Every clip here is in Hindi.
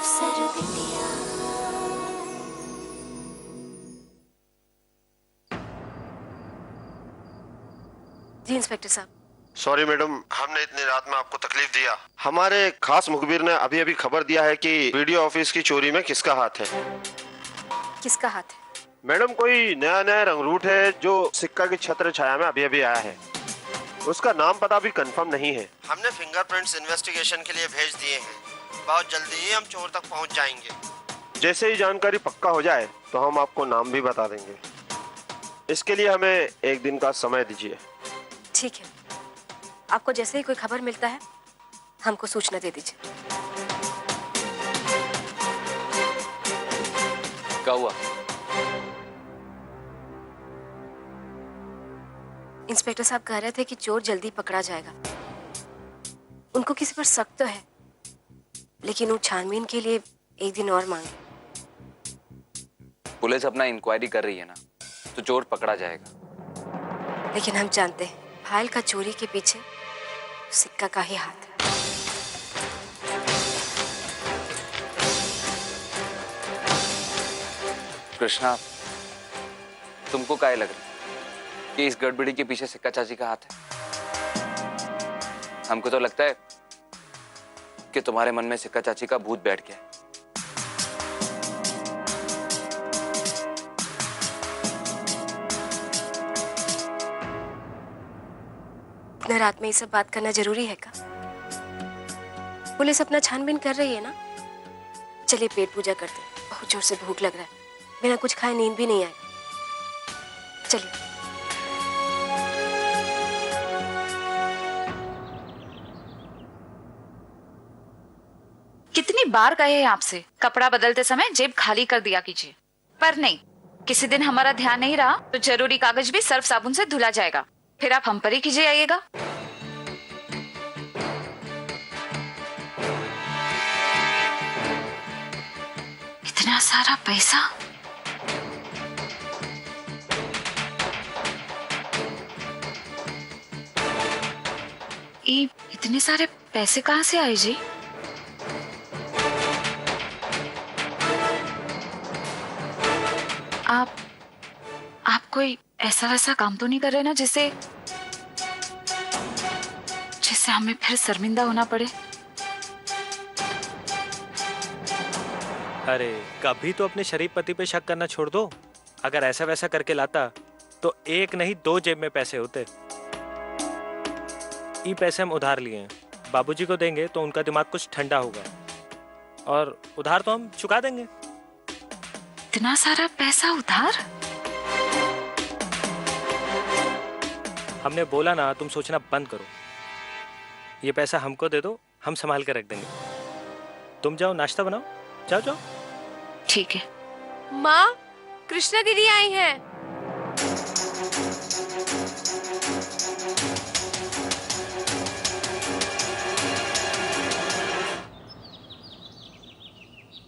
अफसर बिटिया। जी इंस्पेक्टर साहब। सॉरी मैडम, हमने इतनी रात में आपको तकलीफ दिया। हमारे खास मुखबिर ने अभी अभी खबर दिया है कि वीडियो ऑफिस की चोरी में किसका हाथ है। किसका हाथ है? मैडम, कोई नया नया रंगरूट है जो सिक्का की छत्र छाया में अभी अभी आया है। उसका नाम पता भी कंफर्म नहीं है। हमने फिंगरप्रिंट्स इन्वेस्टिगेशन के लिए भेज दिए हैं। बहुत जल्दी ही हम चोर तक पहुंच जाएंगे। जैसे ही जानकारी पक्का हो जाए तो हम आपको नाम भी बता देंगे। इसके लिए हमें एक दिन का समय दीजिए। ठीक है, आपको जैसे ही कोई खबर मिलता है हमको सूचना दे दीजिए। क्या हुआ? इंस्पेक्टर साहब कह रहे थे कि चोर जल्दी पकड़ा जाएगा। उनको किसी पर शक तो है, लेकिन वो छानबीन के लिए एक दिन और मांगे। पुलिस अपना इंक्वायरी कर रही है ना, तो चोर पकड़ा जाएगा। लेकिन हम जानते हैं फाइल का चोरी के पीछे सिक्का का ही हाथ है। कृष्णा, तुमको क्या लग रहा है कि इस गड़बड़ी के पीछे सिक्का चाची का हाथ है? हमको तो लगता है कि तुम्हारे मन में सिक्का चाची का भूत बैठ गया है। इतना रात में ये सब बात करना जरूरी है क्या? पुलिस अपना छानबीन कर रही है ना। चलिए पेट पूजा करते हैं, बहुत जोर से भूख लग रहा है। बिना कुछ खाए नींद भी नहीं आएगी। चलिए। कितनी बार कहे हैं आपसे कपड़ा बदलते समय जेब खाली कर दिया कीजिए, पर नहीं। किसी दिन हमारा ध्यान नहीं रहा तो जरूरी कागज भी सर्फ साबुन से धुला जाएगा, फिर आप हम पर ही कीजिए आइएगा। इतना सारा पैसा, ये इतने सारे पैसे कहाँ से आए जी? आप कोई ऐसा वैसा काम तो नहीं कर रहे ना जिससे हमें फिर शर्मिंदा होना पड़े? अरे कभी तो अपने शरीफ पति पे शक करना छोड़ दो। अगर ऐसा वैसा करके लाता तो एक नहीं दो जेब में पैसे होते। ये पैसे हम उधार लिए हैं, बाबूजी को देंगे तो उनका दिमाग कुछ ठंडा होगा, और उधार तो हम चुका देंगे। इतना सारा पैसा उधार? हमने बोला ना, तुम सोचना बंद करो। ये पैसा हमको दे दो, हम संभाल कर रख देंगे। तुम जाओ नाश्ता बनाओ, जाओ जाओ। ठीक है। माँ, कृष्णा दीदी आई हैं।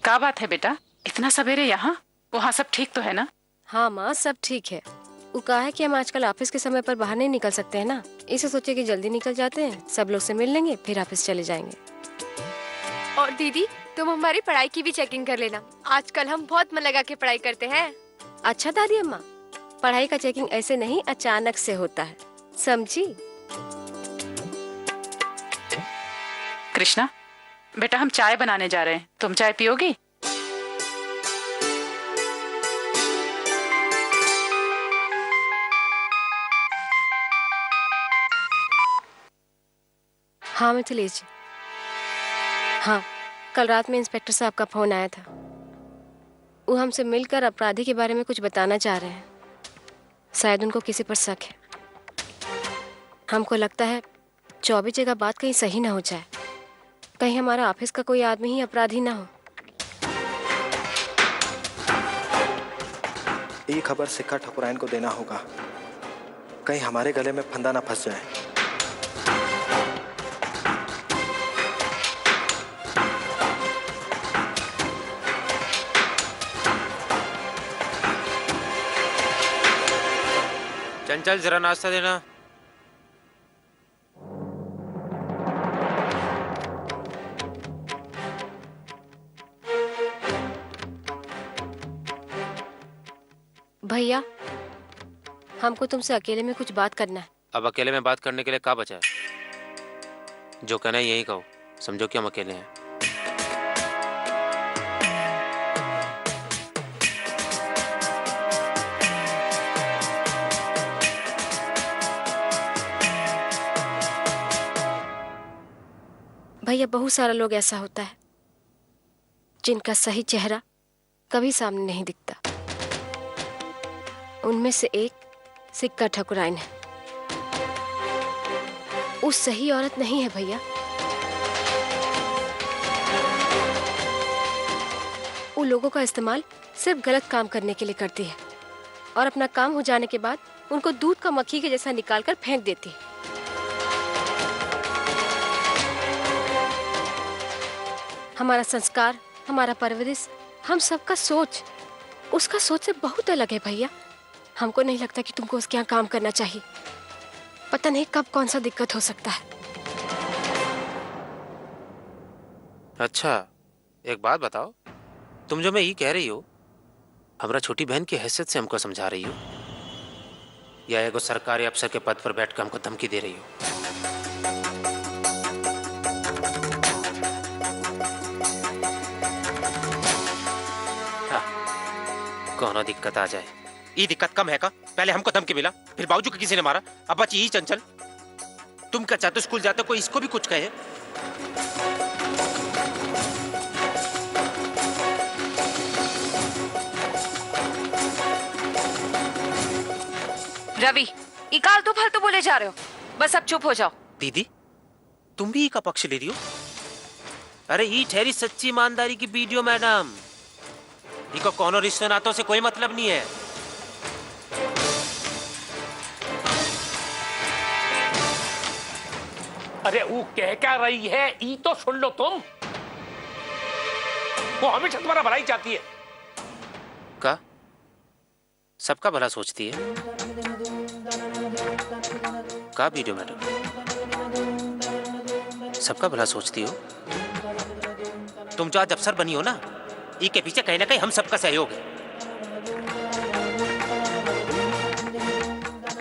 क्या बात है बेटा, इतना सवेरे यहाँ? वहाँ सब ठीक तो है ना? हाँ माँ, सब ठीक है। वो कहा है कि हम आजकल ऑफिस के समय पर बाहर नहीं निकल सकते हैं ना, इसे सोचे कि जल्दी निकल जाते हैं, सब लोग से मिल लेंगे, फिर ऑफिस चले जाएंगे। और दीदी, तुम हमारी पढ़ाई की भी चेकिंग कर लेना। आजकल हम बहुत मन लगा के पढ़ाई करते हैं। अच्छा दादी अम्मा, पढ़ाई का चेकिंग ऐसे नहीं अचानक से होता है, समझी? कृष्णा बेटा, हम चाय बनाने जा रहे हैं, तुम चाय पियोगी? हाँ मिथिलेश जी। हाँ, कल रात में इंस्पेक्टर साहब का फोन आया था। वो हमसे मिलकर अपराधी के बारे में कुछ बताना चाह रहे हैं। शायद उनको किसी पर शक है। हमको लगता है 24 जगह बात कहीं सही ना हो जाए, कहीं हमारा ऑफिस का कोई आदमी ही अपराधी ना हो। ये खबर सिक्का ठकुराइन को देना होगा, कहीं हमारे गले में फंदा ना फंस जाए। चंचल, जरा नाश्ता देना। भैया, हमको तुमसे अकेले में कुछ बात करना है। अब अकेले में बात करने के लिए क्या बचा है? जो कहना है यही कहो, समझो कि हम अकेले हैं। भैया, बहुत सारा लोग ऐसा होता है जिनका सही चेहरा कभी सामने नहीं दिखता। उनमें से एक सिक्का ठकुराइन है। वो सही औरत नहीं है भैया। वो लोगों का इस्तेमाल सिर्फ गलत काम करने के लिए करती है और अपना काम हो जाने के बाद उनको दूध का मक्खी के जैसा निकालकर फेंक देती है। हमारा संस्कार, हमारा परवरिश, हम सबका सोच उसका सोच से बहुत अलग है भैया। हमको नहीं लगता कि तुमको उसके यहाँ काम करना चाहिए। पता नहीं कब कौन सा दिक्कत हो सकता है। अच्छा, एक बात बताओ, तुम जो मैं ये कह रही हो, हमारा छोटी बहन की हैसियत से हमको समझा रही हो, या एगो सरकारी अफसर के पद पर बैठकर हमको धमकी दे रही हो? कोनो दिक्कत आ जाए, ये दिक्कत कम है का? पहले हमको धमकी मिला, फिर बावजूद के किसी ने मारा, अब बची ही चंचल। तुम क्या चाहते हो स्कूल जाते कोई इसको भी कुछ कहे? रवि, इकाल तो फालतू बोले जा रहे हो, बस अब चुप हो जाओ। दीदी, तुम भी का पक्ष ले रही हो? अरे ये ठहरी सच्ची ईमानदारी की वीडियो मैडम, इको कोनो रिश्ते नातों से कोई मतलब नहीं है। अरे वो कह क्या रही है ई तो सुन लो तुम। वो हमेशा तुम्हारा भलाई चाहती है। का सबका भला सोचती है का वीडियो मैडम? सबका भला सोचती हो तुम। जो आज अफसर बनी हो ना, ई के पीछे कहीं ना कहीं हम सबका सहयोग है।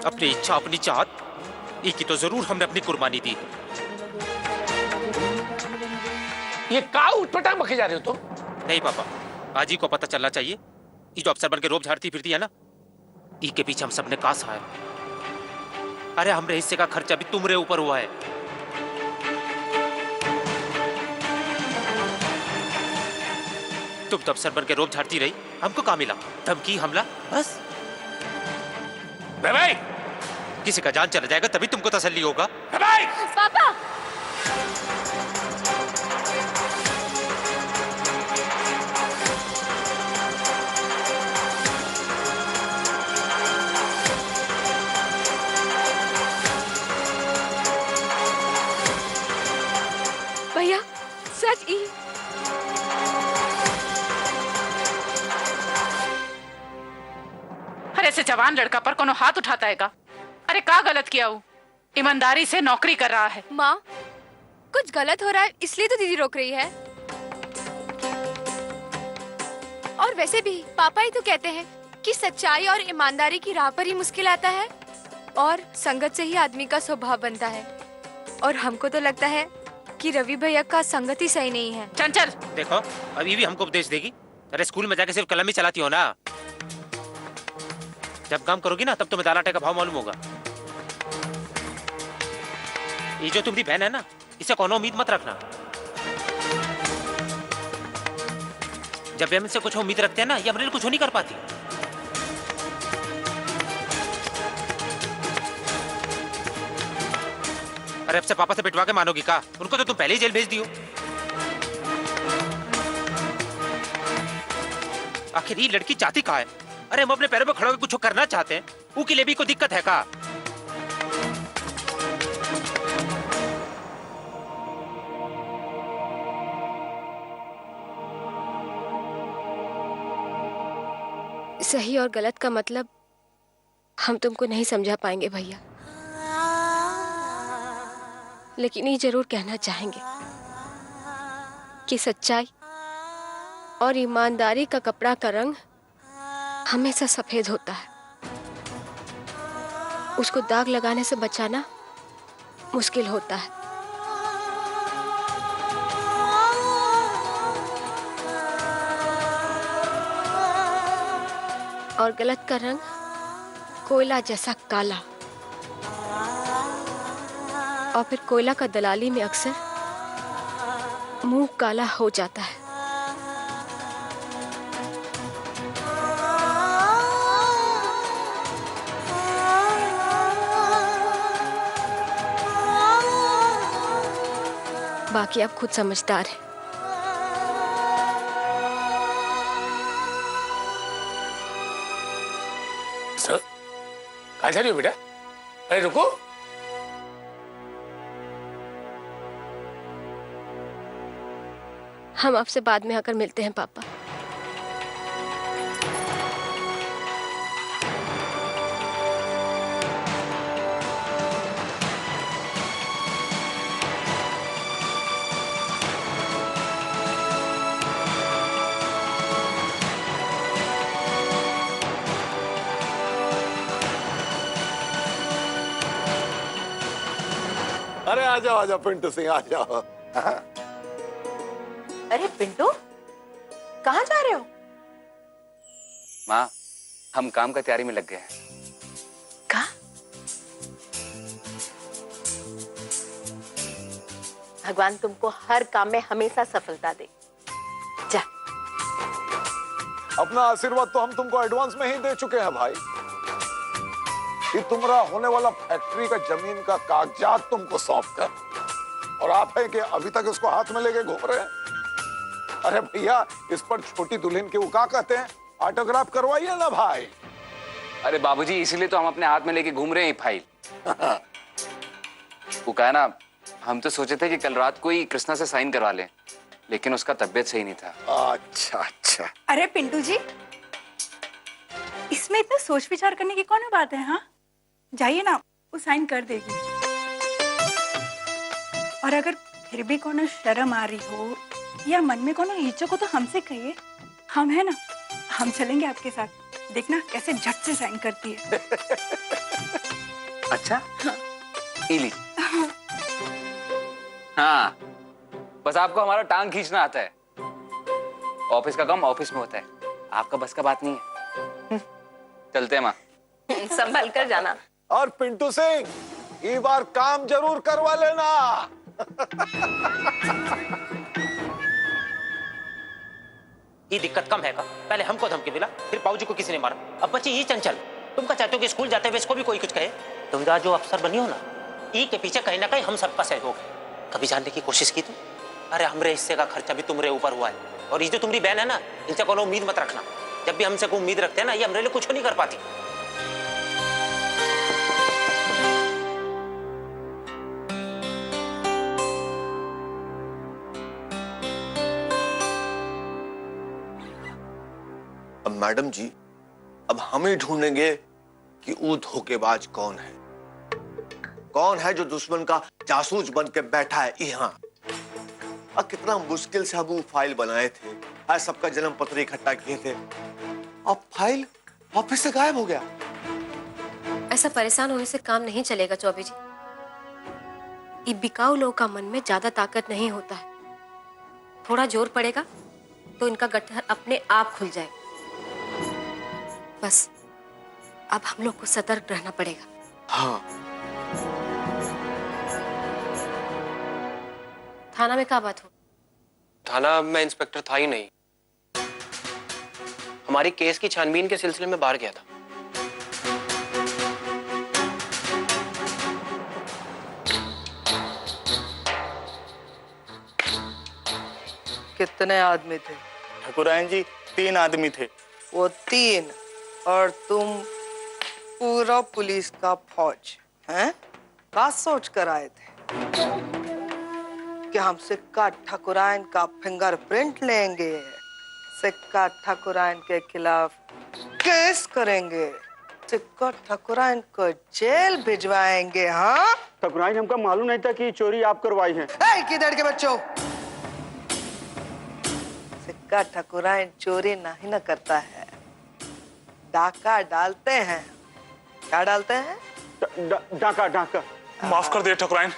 अपनी इच्छा, अपनी चाहत, ई की तो जरूर हमने अपनी कुर्बानी दी। ये का उठपटांग बके जा रहे हो तुम? नहीं पापा, आज ही को पता चलना चाहिए, ये जो अफसर बन के रोब झाड़ती फिरती है ना, ई के पीछे हम सबने का सहाय। अरे हमरे हिस्से का खर्चा भी तुम्हारे ऊपर हुआ है। तुम तो अफसर बन के रोब झाड़ती रही, हमको कहाँ मिला? धमकी, हमला, बस। भाई, किसी का जान चला जाएगा तभी तुमको तसल्ली होगा। भाई! पापा, भैया सच ही। अरे ऐसे जवान लड़का पर कोनो हाथ उठाता है का? अरे का गलत किया वो? ईमानदारी से नौकरी कर रहा है। माँ, कुछ गलत हो रहा है इसलिए तो दीदी रोक रही है। और वैसे भी पापा ही तो कहते हैं कि सच्चाई और ईमानदारी की राह पर ही मुश्किल आता है और संगत से ही आदमी का स्वभाव बनता है। और हमको तो लगता है कि रवि भैया का संगत ही सही नहीं है। चंचल, देखो अभी भी हमको उपदेश देगी। अरे स्कूल में जाके सिर्फ कलम ही चलाती हो ना, जब काम करोगी ना तब तुम्हें दाल आटे का भाव मालूम होगा। ये जो तुम्हारी बहन है ना, इसे कोनो उम्मीद मत रखना। जब हम इनसे कुछ उम्मीद रखते हैं ना, ये हमारे लिए कुछ नहीं कर पाती। अरे अब से पापा से पिटवा के मानोगी का? उनको तो तुम पहले ही जेल भेज दियो। आखिर ये लड़की चाहती कहाँ है? अरे हम अपने पैरों पे खड़े होकर कुछ करना चाहते हैं, उसके लिए भी कोई दिक्कत है का? सही और गलत का मतलब हम तुमको नहीं समझा पाएंगे भैया, लेकिन ये जरूर कहना चाहेंगे कि सच्चाई और ईमानदारी का कपड़ा का रंग हमेशा सफेद होता है। उसको दाग लगाने से बचाना मुश्किल होता है। और गलत का रंग कोयला जैसा काला। और फिर कोयला का दलाली में अक्सर मुंह काला हो जाता है। बाकी आप खुद समझदार हैं। सर, कहाँ जा रही हो बेटा? अरे रुको। हम आपसे बाद में आकर मिलते हैं पापा। अरे आ जाओ पिंटू सिंह, आ जाओ। अरे पिंटू, कहाँ जा रहे हो? माँ, हम काम का तैयारी में लग गए हैं। कहाँ? भगवान तुमको हर काम में हमेशा सफलता दे। जा। अपना आशीर्वाद तो हम तुमको एडवांस में ही दे चुके हैं भाई। ये तुम्हारा होने वाला फैक्ट्री का जमीन का कागजात तुमको सौंप कर, और आप है कि अभी तक उसको हाथ में लेके घूम रहे हैं। अरे भैया, इस पर छोटी दुल्हन के वो क्या कहते हैं, ऑटोग्राफ करवाइए ना भाई। अरे बाबूजी, इसीलिए तो हम अपने हाथ में लेके घूम रहे हैं फाइल। वो कहा ना, हम तो सोचे थे कि कल रात को ही कृष्णा से साइन करवा लें, लेकिन उसका तबीयत सही नहीं था। अच्छा अच्छा। अरे पिंटू जी, इसमें इतना सोच विचार करने की कौन बात है? हाँ, जाइए ना, वो साइन कर देगी। और अगर फिर भी कोनो शर्म आ रही हो या मन में कोनो हिचक हो तो हमसे कहिए, हम है ना, हम चलेंगे आपके साथ। देखना कैसे झट से साइन करती है। अच्छा? हाँ। इली। हाँ, बस आपको हमारा टांग खींचना आता है। ऑफिस का काम ऑफिस में होता है, आपका बस का बात नहीं है। चलते हैं माँ। संभल कर जाना। और पिंटू सिंह, ये बार काम जरूर करवा लेना। ये दिक्कत कम है का? पहले हमको धमकी मिला, फिर पाऊजी को किसी ने मारा, अब बच्चे ये चंचल। तुम क्या चाहते हो कि स्कूल जाते हुए इसको भी कोई कुछ कहे? तुम जो अफसर बनी हो ना, ई के पीछे कहीं ना कहीं हम सबका सहयोग है। कभी जानने की कोशिश की तुम? अरे हमरे हिस्से का खर्चा भी तुम्हारे ऊपर हुआ है। और ये जो तुम्हारी बहन है ना, इनसे कोनो उम्मीद मत रखना। जब भी हमसे कोई उम्मीद रखते हैं ना, ये हमारे लिए कुछ नहीं कर पाती। अब मैडम जी, अब हम ही ढूंढेंगे कि वो धोखेबाज कौन है। कौन है जो दुश्मन का जासूस बन के बैठा है यहाँ। और कितना मुश्किल से हम वो फाइल बनाए थे, आज सबका जन्म पत्र इकट्ठा किए थे, अब फाइल ऑफिस से गायब हो गया। ऐसा परेशान होने से काम नहीं चलेगा चौबे जी। ये बिकाऊ लोगों का मन में ज्यादा ताकत नहीं होता है। थोड़ा जोर पड़ेगा तो इनका गट्ठर अपने आप खुल जाए। बस अब हम लोग को सतर्क रहना पड़ेगा। हाँ। थाना में क्या बात हो? थाना में इंस्पेक्टर था ही नहीं। हमारी केस की छानबीन के सिलसिले में बाहर गया था। कितने आदमी थे? ठाकुरायन जी, 3 आदमी थे। वो 3 और तुम पूरा पुलिस का फौज हैं? क्या सोच कर आए थे कि हम सिक्का ठाकुरायन का फिंगरप्रिंट लेंगे, सिक्का ठाकुरायन के खिलाफ केस करेंगे, सिक्का ठाकुरायन को जेल भिजवाएंगे? हाँ ठाकुरायन, हमको मालूम नहीं था कि चोरी आप करवाई है। किधर के बच्चों, सिक्का ठाकुरायन चोरी नहीं न करता है, डाका डालते हैं। क्या डालते हैं? डाका डाका। माफ कर दे ठकुराइन,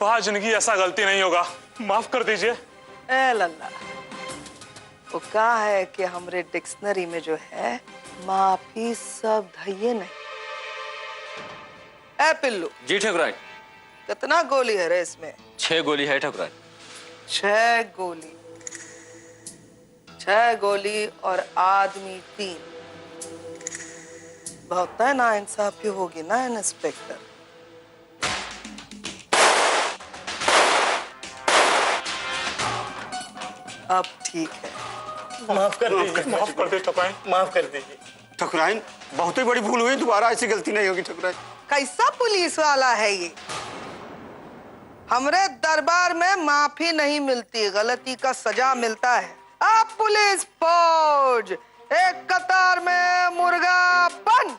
आज जिंदगी ऐसा गलती नहीं होगा, माफ कर दीजिए। ए लल्ला, वो कहा है कि हमारे डिक्शनरी में जो है माफी शब्द है ये नहीं। ए पिल्लू। जी ठकुराइन। कितना गोली है रे इसमें? 6 गोली है ठकुराइन। 6 गोली। 6 गोली और आदमी 3। बहुत है ना इंसाफी होगी ना इंस्पेक्टर। अब ठीक है। माफ कर दीजिए, माफ कर दे ठकुराइन, माफ कर दीजिए ठकुराइन। बहुत ही बड़ी भूल हुई, दोबारा ऐसी गलती नहीं होगी ठकुराइन। कैसा पुलिस वाला है ये? हमरे दरबार में माफी नहीं मिलती, गलती का सजा मिलता है। अब पुलिस फौज एक कतार में मुर्गा बन।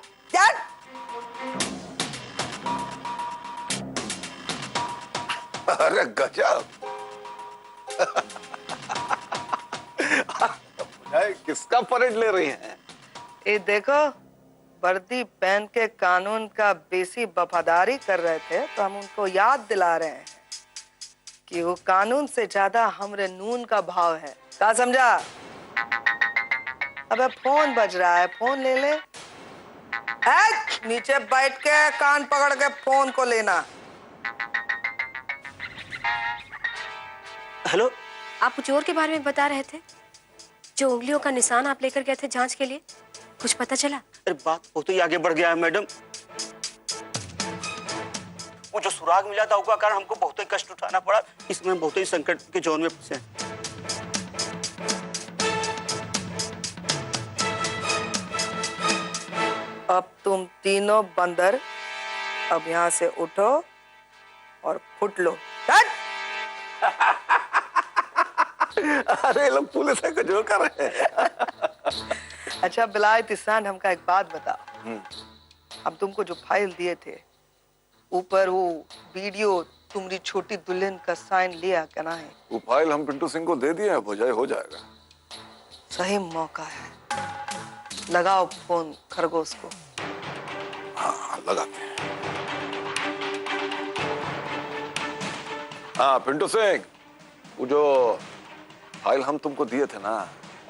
अरे गजब। किसका परेड ले रही हैं? ये देखो, वर्दी पहन के कानून का बेसी वफादारी कर रहे थे तो हम उनको याद दिला रहे हैं कि वो कानून से ज्यादा हमरे नून का भाव है। क्या समझा? अबे फोन बज रहा है, फोन ले ले। नीचे बैठ के कान पकड़ के फोन को लेना। हेलो, आप चोर के बारे में बता रहे थे, जो उंगलियों का निशान आप लेकर गए थे जांच के लिए, कुछ पता चला? अरे बात बहुत ही आगे बढ़ गया है मैडम। वो जो सुराग मिला था उसका कारण हमको बहुत ही कष्ट उठाना पड़ा, इसमें बहुत ही संकट के जोन में फंसे। अब तुम तीनों बंदर अब यहाँ से उठो और फुट लो। अरे लोग पुलिस है जो कर रहे हैं। अच्छा बिलायत इंसान, हमका एक बात बताओ। हम तुमको जो फाइल दिए थे, ऊपर वो वीडियो तुम्हारी छोटी दुल्हन का साइन लिया क्या ना है? वो फाइल हम पिंटू सिंह को दे दिए हैं, भोजाई हो जाएगा। सही मौका है, लगाओ फोन खरगोश को। हाँ लगाते हैं। हाँ पिंटू सिंह, वो जो फाइल हम तुमको दिए थे ना,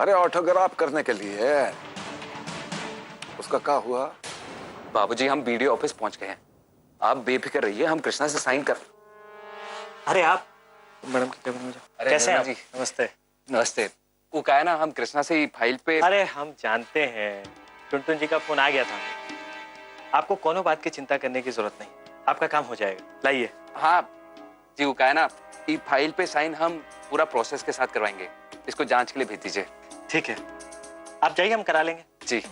अरे ऑटोग्राफ करने के लिए, उसका क्या हुआ? बाबूजी, हम बीडीओ ऑफिस पहुंच गए हैं, आप बेफिक्र रहिए, हम कृष्णा से साइन कर। अरे आप मैडम के कैबिन में जाओ। कैसे हैं आप? जी नमस्ते। नमस्ते। वो क्या है ना, हम कृष्णा से ही फाइल पे। अरे हम जानते हैं, टुनटुन जी का फोन आ गया था, आपको कोनो बात की चिंता करने की जरूरत नहीं, आपका काम हो जाएगा। लाइए। हाँ जी, वो क्या है ना, ये फाइल पे साइन हम पूरा प्रोसेस के साथ करवाएंगे, इसको जांच के लिए भेज दीजिए। ठीक है, आप जाइए, हम करा लेंगे। जी।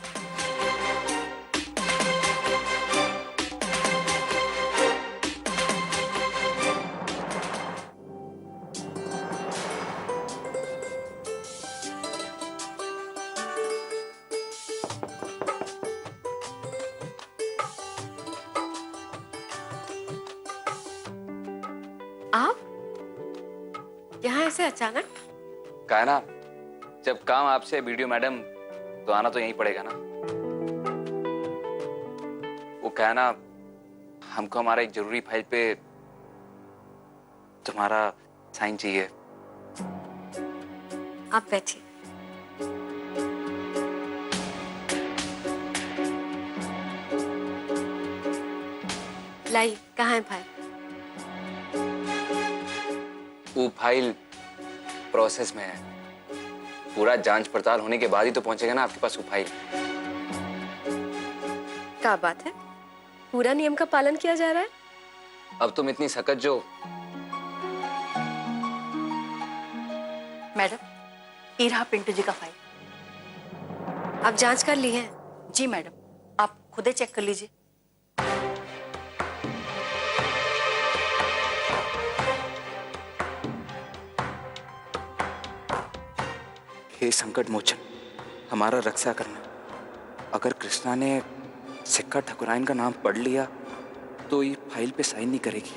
आप यहाँ ऐसे अचानक? क्या है ना, जब काम आपसे वीडियो मैडम, तो आना तो यहीं पड़ेगा ना। वो क्या है ना, हमको हमारा एक जरूरी फाइल पे तुम्हारा साइन चाहिए। आप बैठिए। लाइए, कहाँ है फाइल? वो फाइल प्रोसेस में है, पूरा जांच पड़ताल होने के बाद ही तो पहुंचेगा ना आपके पास वो फाइल। क्या बात है, पूरा नियम का पालन किया जा रहा है? अब तुम इतनी सकत जो। मैडम, ये रहा पिंटू जी का फाइल। आप जांच कर ली है? जी मैडम, आप खुद ही चेक कर लीजिए। हे संकट मोचन, हमारा रक्षा करना। अगर कृष्णा ने सिक्का ठकुराइन का नाम पढ़ लिया तो ये फाइल पे साइन नहीं करेगी।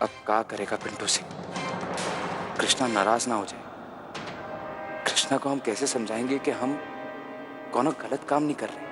अब क्या करेगा पिंटू सिंह? कृष्णा नाराज ना हो जाए। कृष्णा को हम कैसे समझाएंगे कि हम कोनो गलत काम नहीं कर रहे?